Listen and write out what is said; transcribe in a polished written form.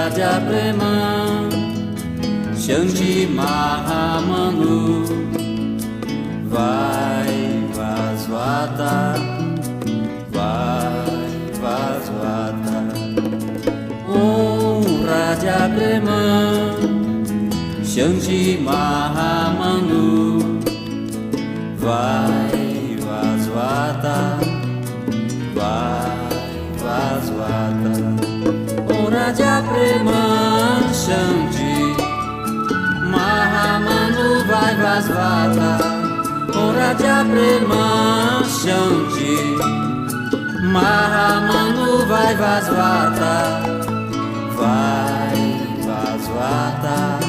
Raja Prema Shanti Mahamanu vai Vasvata, vai Vasvata. Om Raja Prema Shanti Mahamanu vai Vasvata, vai Vasvata. Om Raja Prema Shanti Mahamanu vai Vasvata. Om Raja Prema Shanti Mahamanu vai Vasvata, vai Vasvata.